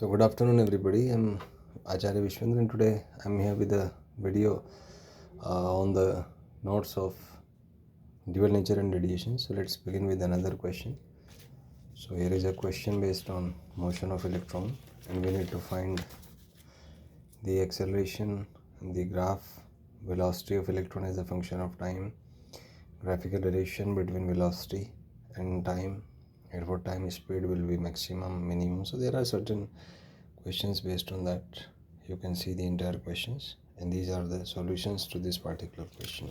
So good afternoon everybody, I'm Acharya Vishvendra and today I'm here with a video on the notes of dual nature and radiation. So let's begin with another question. So here is a question based on motion of electron and we need to find the acceleration, the graph velocity of electron as a function of time, graphical relation between velocity and time, and for time speed will be maximum, minimum. So there are certain questions based on that. You can see the entire questions and these are the solutions to this particular question.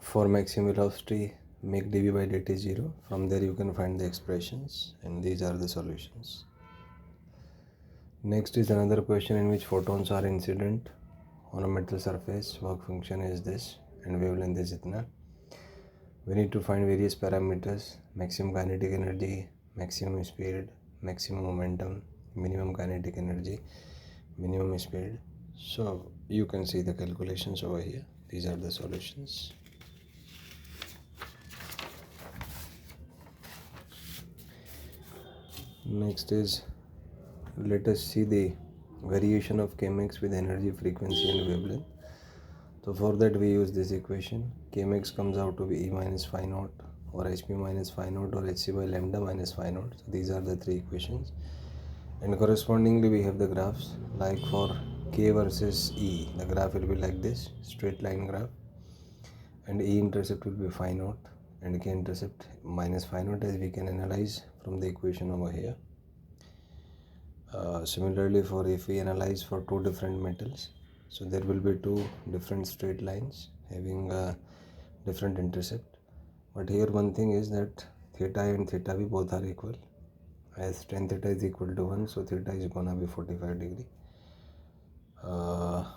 For maximum velocity, make dv by dt 0. From there you can find the expressions and these are the solutions. Next is another question in which photons are incident on a metal surface. Work function is this and wavelength is itna. We need to find various parameters: maximum kinetic energy, maximum speed, maximum momentum, minimum kinetic energy, minimum speed. So you can see the calculations over here. These are the solutions. Next is, let us see the variation of kmax with energy, frequency and wavelength. So for that we use this equation. Kmax comes out to be E minus phi naught or Hp minus phi naught or Hc by lambda minus phi naught. So these are the three equations. And correspondingly we have the graphs. Like for K versus E, the graph will be like this, straight line graph. And E intercept will be phi naught and K intercept minus phi naught, as we can analyze from the equation over here. Similarly, for if we analyze for two different metals, so there will be two different straight lines having a different intercept. But here one thing is that theta and theta b both are equal, as tan theta is equal to 1, so theta is gonna be 45 degree.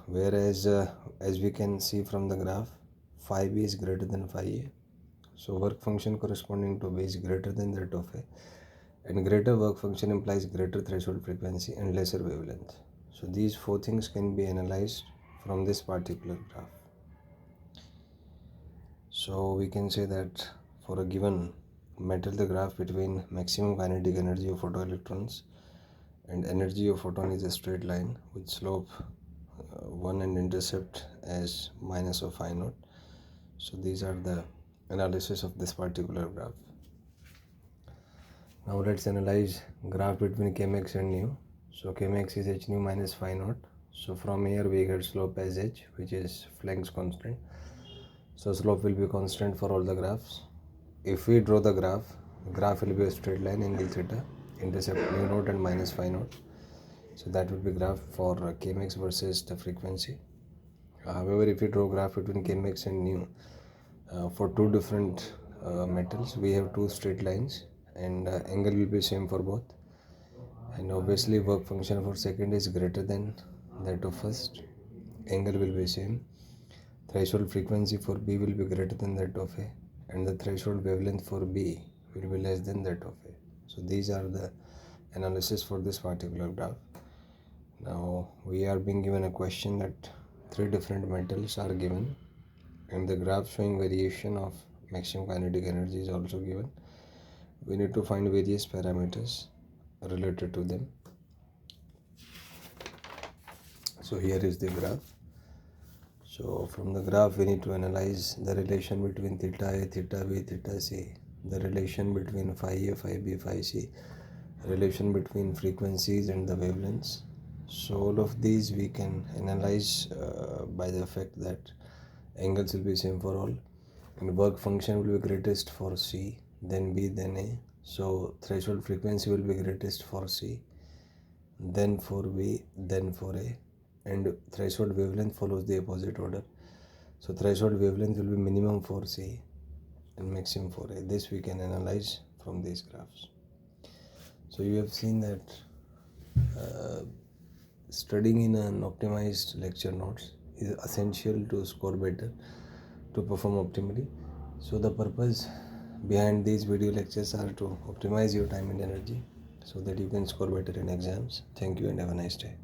Whereas as we can see from the graph, phi b is greater than phi a, so work function corresponding to b is greater than that of a, and greater work function implies greater threshold frequency and lesser wavelength. So these four things can be analyzed from this particular graph. So we can say that for a given metal, the graph between maximum kinetic energy of photoelectrons and energy of photon is a straight line with slope 1 and intercept as minus of phi naught. So these are the analysis of this particular graph. Now let's analyze graph between Kmax and nu. So Kmax is h nu minus phi naught. So from here we get slope as h, which is Planck's constant. So slope will be constant for all the graphs. If we draw the graph will be a straight line, angle theta, intercept mu naught and minus phi naught. So that will be graph for Kmax versus the frequency. However, if we draw graph between Kmax and nu, for two different metals, we have two straight lines and angle will be same for both, and obviously work function for second is greater than that of first, angle will be same, threshold frequency for B will be greater than that of A, and the threshold wavelength for B will be less than that of A. So these are the analysis for this particular graph. Now we are being given a question that three different metals are given and the graph showing variation of maximum kinetic energy is also given. We need to find various parameters related to them. So here is the graph. So from the graph we need to analyze the relation between theta A, theta B, theta C, the relation between phi A, phi B, phi C, relation between frequencies and the wavelengths. So all of these we can analyze by the fact that angles will be same for all and work function will be greatest for C, then B, then A. So threshold frequency will be greatest for C, then for B, then for A, and threshold wavelength follows the opposite order. So threshold wavelength will be minimum for C and maximum for A. This we can analyze from these graphs. So you have seen that studying in an optimized lecture notes is essential to score better, to perform optimally. So the purpose behind these video lectures are to optimize your time and energy so that you can score better in exams. Thank you and have a nice day.